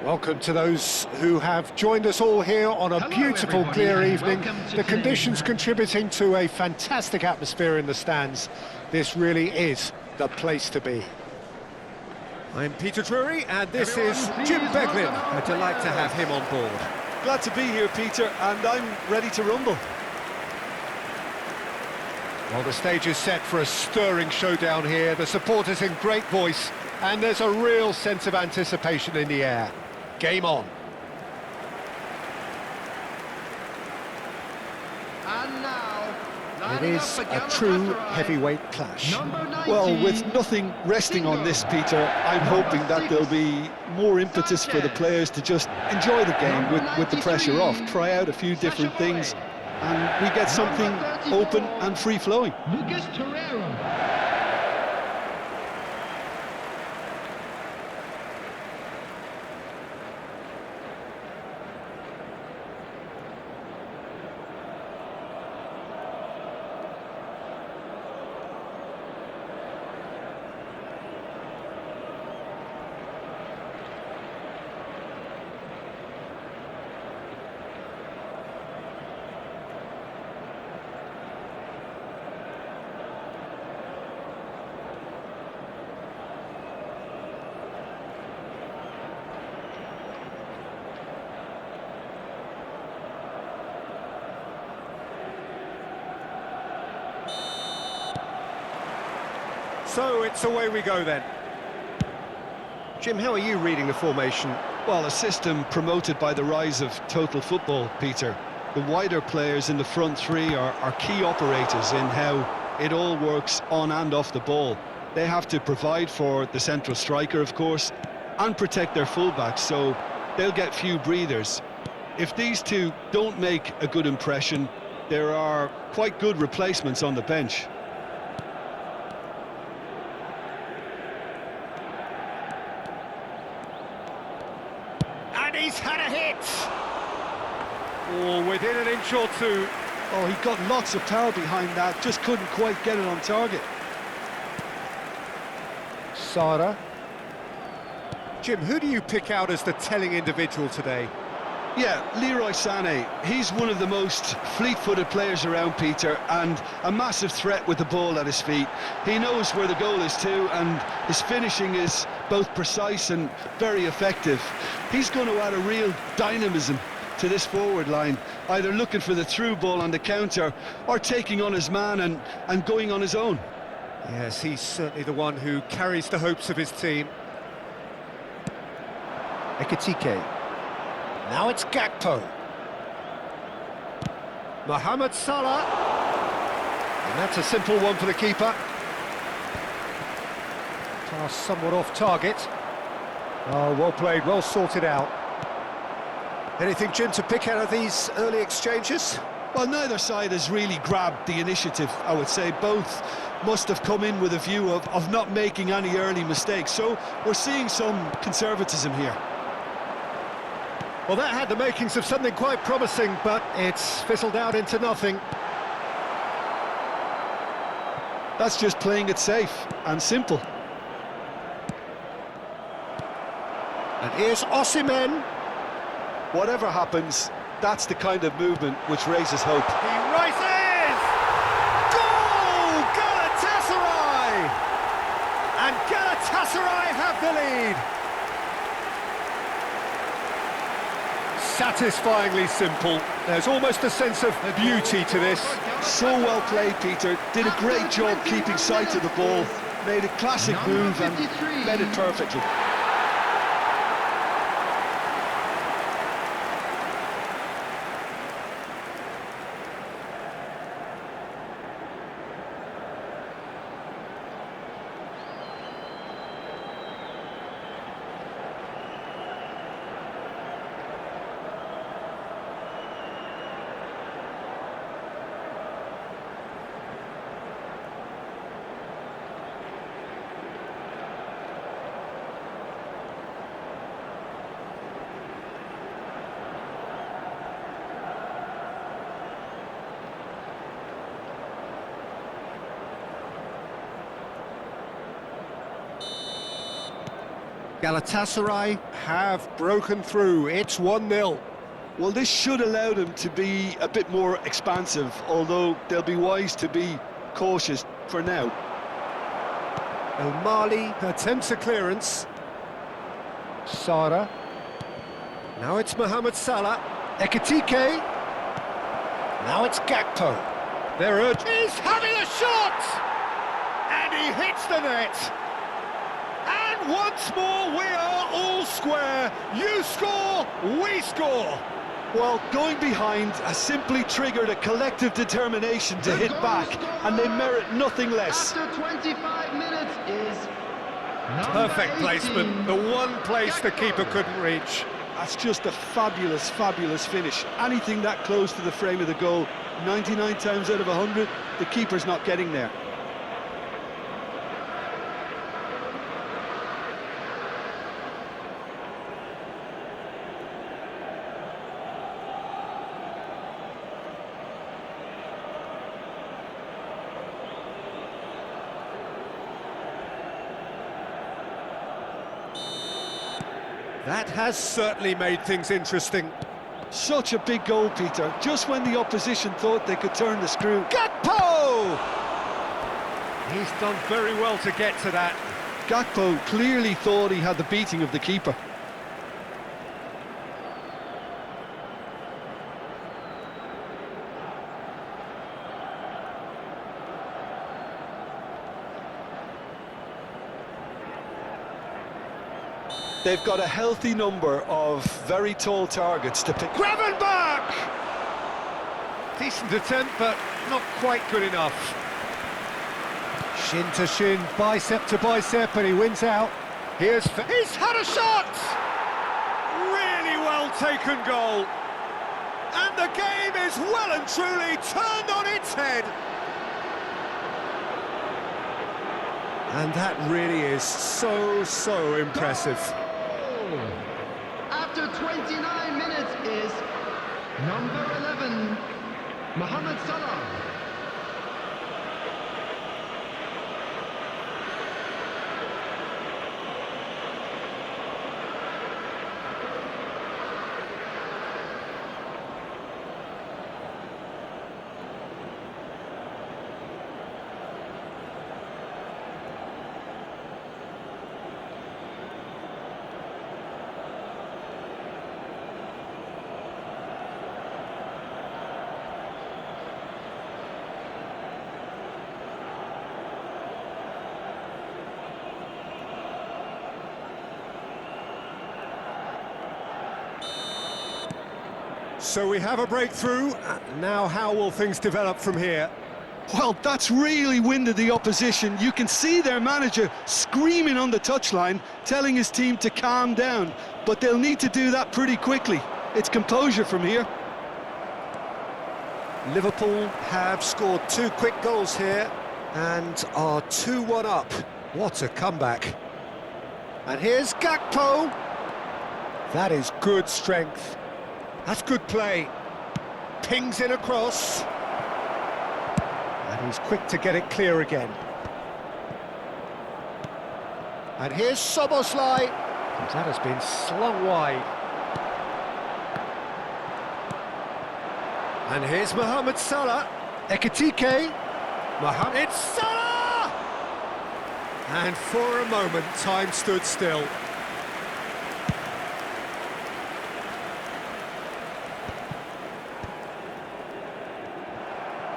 Welcome to those who have joined us all here on a beautiful, clear evening. The conditions contributing to a fantastic atmosphere in the stands. This really is the place to be. I'm Peter Drury, and this is Jim Beglin. A delight to have him on board. Glad to be here, Peter, and I'm ready to rumble. Well, the stage is set for a stirring showdown here. The supporters in great voice, and there's a real sense of anticipation in the air. Game on. And now, it is a true heavyweight clash. Well, with nothing resting on this, Peter, I'm hoping that there'll be more impetus for the players to just enjoy the game with the pressure off, try out a few different things, and we get something open and free-flowing. Lucas Torreira. So it's away we go then. Jim, how are you reading the formation? Well, a system promoted by the rise of total football, Peter. The wider players in the front three are key operators in how it all works on and off the ball. They have to provide for the central striker, of course, and protect their fullbacks, so they'll get few breathers. If these two don't make a good impression, there are quite good replacements on the bench. He's had a hit! Oh, within an inch or two. Oh, he got lots of power behind that, just couldn't quite get it on target. Sara. Jim, who do you pick out as the telling individual today? Yeah, Leroy Sané. He's one of the most fleet-footed players around, Peter, and a massive threat with the ball at his feet. He knows where the goal is too, and his finishing is both precise and very effective. He's going to add a real dynamism to this forward line, either looking for the through ball on the counter or taking on his man and going on his own. Yes, he's certainly the one who carries the hopes of his team. Ekitike. Now it's Gakpo. Mohamed Salah. And that's a simple one for the keeper. Pass somewhat off target. Oh, well played, well sorted out. Anything, Jim, to pick out of these early exchanges? Well, neither side has really grabbed the initiative, I would say. Both must have come in with a view of not making any early mistakes. So we're seeing some conservatism here. Well, that had the makings of something quite promising, but it's fizzled out into nothing. That's just playing it safe and simple. And here's Osimhen. Whatever happens, that's the kind of movement which raises hope. He rises! Goal! Galatasaray! And Galatasaray have the lead. Satisfyingly simple. There's almost a sense of beauty to this. So well played, Peter. Did a great job keeping sight of the ball. Made a classic move and met it perfectly. Galatasaray have broken through. It's 1-0. Well, this should allow them to be a bit more expansive, although they'll be wise to be cautious for now. El Mali attempts a clearance. Sara. Now it's Mohamed Salah. Ekitike. Now it's Gakpo. They're urged. He's having a shot! And he hits the net. And once more we are all square. You score, we score. Well, going behind has simply triggered a collective determination to hit back, and they merit nothing less. After 25 minutes is Perfect placement, the one place the keeper couldn't reach. That's just a fabulous, fabulous finish. Anything that close to the frame of the goal, 99 times out of 100, the keeper's not getting there. That has certainly made things interesting. Such a big goal, Peter, just when the opposition thought they could turn the screw. Gakpo! He's done very well to get to that. Gakpo clearly thought he had the beating of the keeper. They've got a healthy number of very tall targets to pick. Gravenberch! Decent attempt, but not quite good enough. Shin to shin, bicep to bicep, and he wins out. He's had a shot! Really well taken goal. And the game is well and truly turned on its head. And that really is so impressive. After 29 minutes is number 11, Mohamed Salah. So we have a breakthrough. Now how will things develop from here? Well, that's really winded the opposition. You can see their manager screaming on the touchline, telling his team to calm down. But they'll need to do that pretty quickly. It's composure from here. Liverpool have scored 2 quick goals here and are 2-1 up. What a comeback. And here's Gakpo. That is good strength. That's good play. Pings in across. And he's quick to get it clear again. And here's Soboslai. That has been slung wide. And here's Mohamed Salah. Ekitike. Mohamed Salah! And for a moment, time stood still.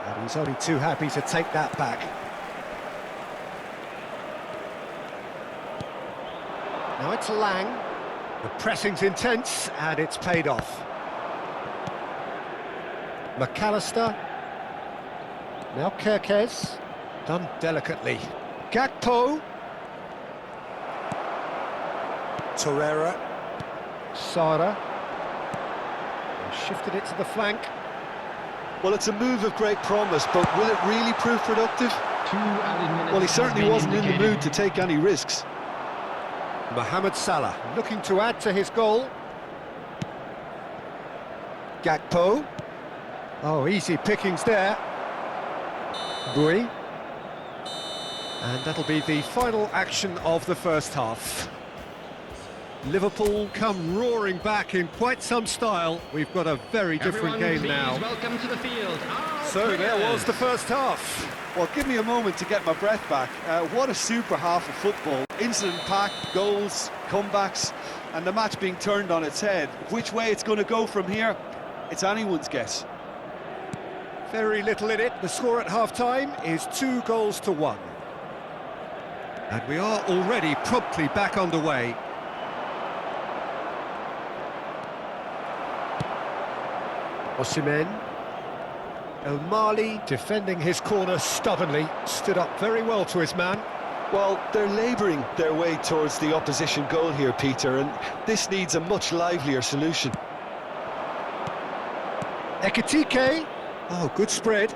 And he's only too happy to take that back. Now it's Lang. The pressing's intense, and it's paid off. McAllister. Now Kirkez. Done delicately. Gakpo. Torreira. Sara. And shifted it to the flank. Well, it's a move of great promise, but will it really prove productive? 2 added minutes. Well, he certainly wasn't in the mood to take any risks. Mohamed Salah looking to add to his goal. Gakpo. Oh, easy pickings there. Bui. And that'll be the final action of the first half. Liverpool come roaring back in quite some style. We've got a very different Everyone, game please now. welcome to the field. So there was the first half. Well, give me a moment to get my breath back. What a super half of football. Incident-packed, goals, comebacks, and the match being turned on its head. Which way it's going to go from here, it's anyone's guess. Very little in it. The score at half-time is 2-1. And we are already promptly back underway. Osimhen. O'Malley defending his corner stubbornly, stood up very well to his man. Well, they're labouring their way towards the opposition goal here, Peter, and this needs a much livelier solution. Ekitike. Oh, good spread.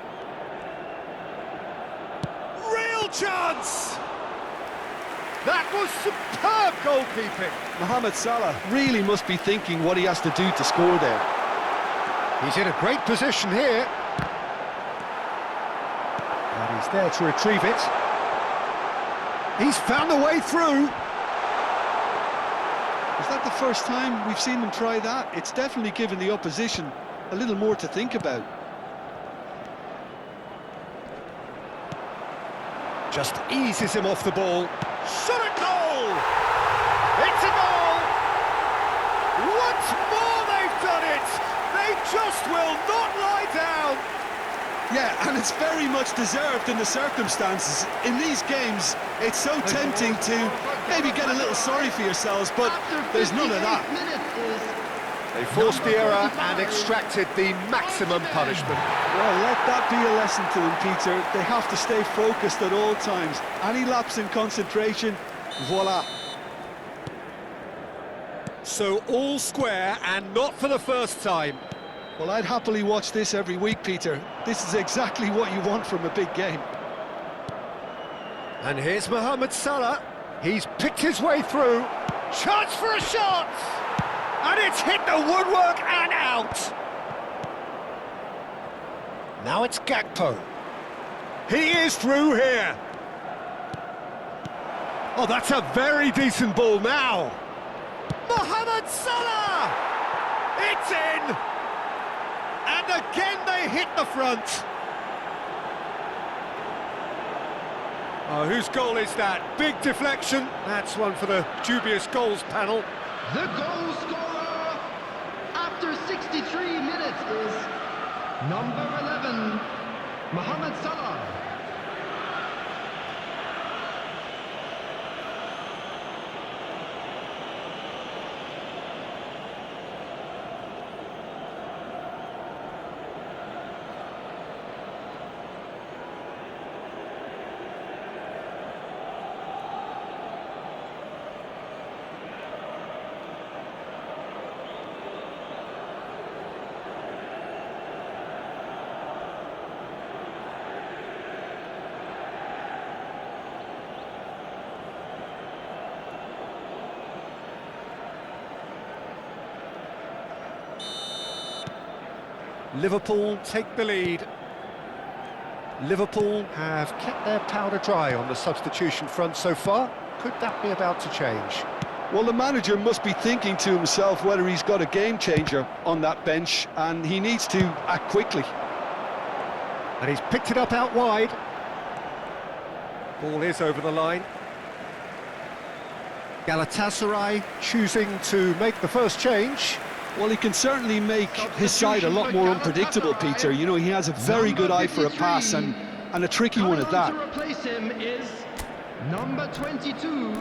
Real chance! That was superb goalkeeping. Mohamed Salah really must be thinking what he has to do to score there. He's in a great position here. And he's there to retrieve it. He's found a way through. Is that the first time we've seen them try that? It's definitely given the opposition a little more to think about. Just eases him off the ball. Shot at goal! It's a goal! Once more they've done it! They just will not lie down! Yeah, and it's very much deserved in the circumstances. In these games, it's so tempting to maybe get a little sorry for yourselves, but there's none of that. They forced the error and extracted the maximum punishment. Well, let that be a lesson to them, Peter. They have to stay focused at all times. Any lapse in concentration, voila. So all square, and not for the first time. Well, I'd happily watch this every week, Peter. This is exactly what you want from a big game. And here's Mohamed Salah. He's picked his way through. Chance for a shot! And it's hit the woodwork and out! Now it's Gakpo. He is through here. Oh, that's a very decent ball now. Mohamed Salah! It's in! And again they hit the front. Oh, whose goal is that? Big deflection. That's one for the dubious goals panel. The goal scorer after 63 minutes is number 11, Mohamed Salah. Liverpool take the lead. Liverpool have kept their powder dry on the substitution front so far. Could that be about to change? Well, the manager must be thinking to himself whether he's got a game changer on that bench, and he needs to act quickly. And he's picked it up out wide. Ball is over the line. Galatasaray choosing to make the first change. Well, he can certainly make his side a lot more unpredictable, Peter. You know, he has a very good eye for a pass, and a tricky one at that. To replace him is number 22.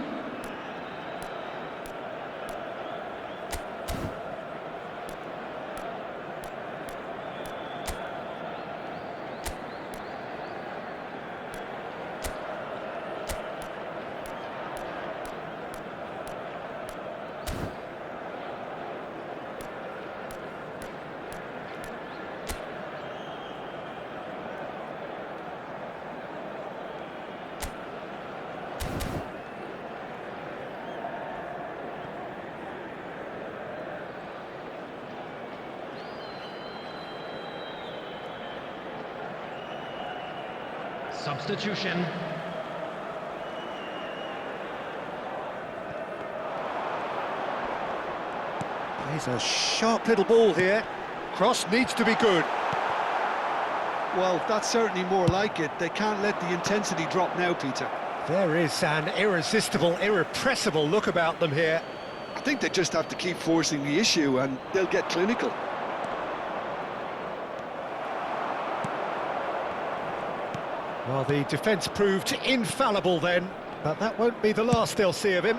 Substitution. Plays a sharp little ball here. Cross needs to be good. Well, that's certainly more like it. They can't let the intensity drop now, Peter. There is an irresistible, irrepressible look about them here. I think they just have to keep forcing the issue and they'll get clinical. Well, the defence proved infallible then, but that won't be the last they'll see of him.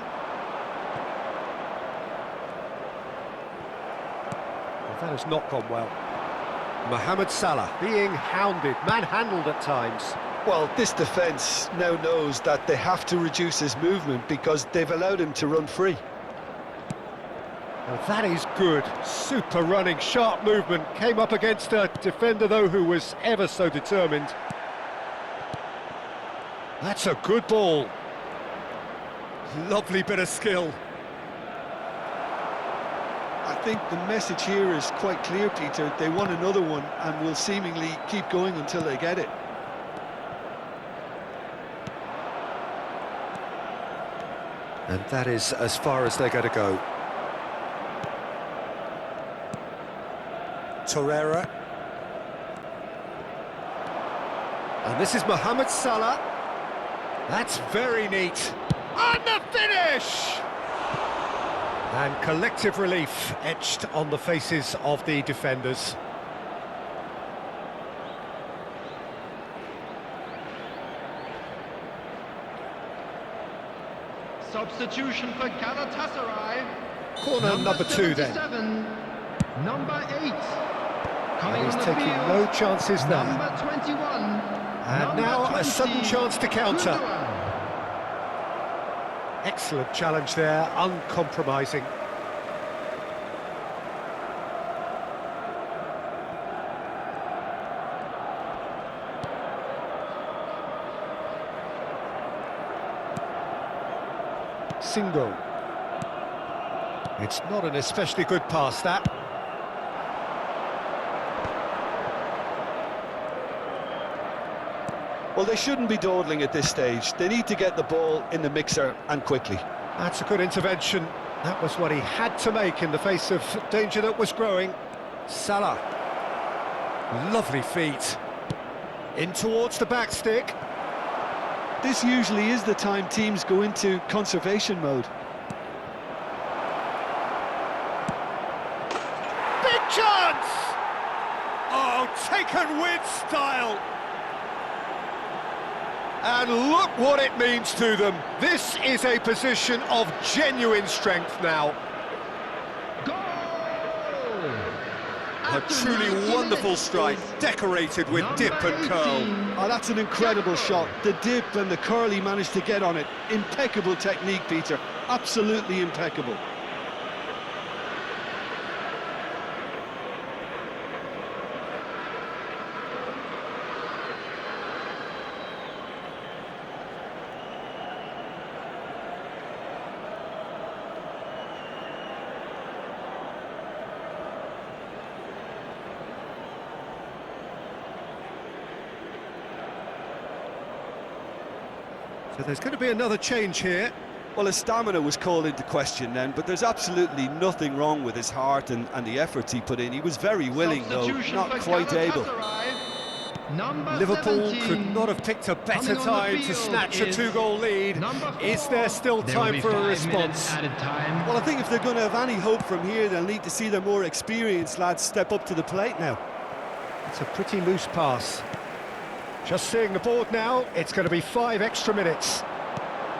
Well, that has not gone well. Mohamed Salah being hounded, manhandled at times. Well, this defence now knows that they have to reduce his movement because they've allowed him to run free. Well, that is good. Super running, sharp movement. Came up against a defender, though, who was ever so determined. That's a good ball. Lovely bit of skill. I think the message here is quite clear, Peter. They want another one and will seemingly keep going until they get it. And that is as far as they're going to go. Torreira. And this is Mohamed Salah. That's very neat. And the finish! And collective relief etched on the faces of the defenders. Substitution for Galatasaray. Corner number 2 then. Number 8. And he's taking no chances there. Number 21. And now a sudden chance to counter. Excellent challenge there, uncompromising. Single. It's not an especially good pass, that. Well, they shouldn't be dawdling at this stage. They need to get the ball in the mixer and quickly. That's a good intervention. That was what he had to make in the face of danger that was growing. Salah. Lovely feet. In towards the back stick. This usually is the time teams go into conservation mode. Big chance! Oh, taken with style. And look what it means to them. This is a position of genuine strength now. Goal! A truly wonderful strike, decorated with dip and curl. Oh, that's an incredible shot. The dip and the curl he managed to get on it. Impeccable technique, Peter. Absolutely impeccable. So there's going to be another change here. Well, his stamina was called into question then, but there's absolutely nothing wrong with his heart and the efforts he put in. He was very willing, though, not quite able. Liverpool could not have picked a better time to snatch a two-goal lead. Is there still time for a response? Well, I think if they're going to have any hope from here, they'll need to see their more experienced lads step up to the plate now. It's a pretty loose pass. Just seeing the board now, it's going to be 5 extra minutes.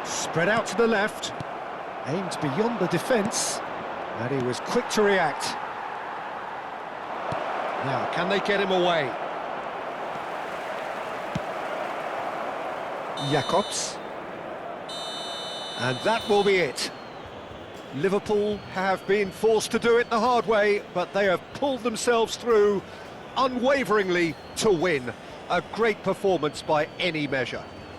Spread out to the left, aimed beyond the defence, and he was quick to react. Now, can they get him away? Jacobs. And that will be it. Liverpool have been forced to do it the hard way, but they have pulled themselves through unwaveringly to win. A great performance by any measure.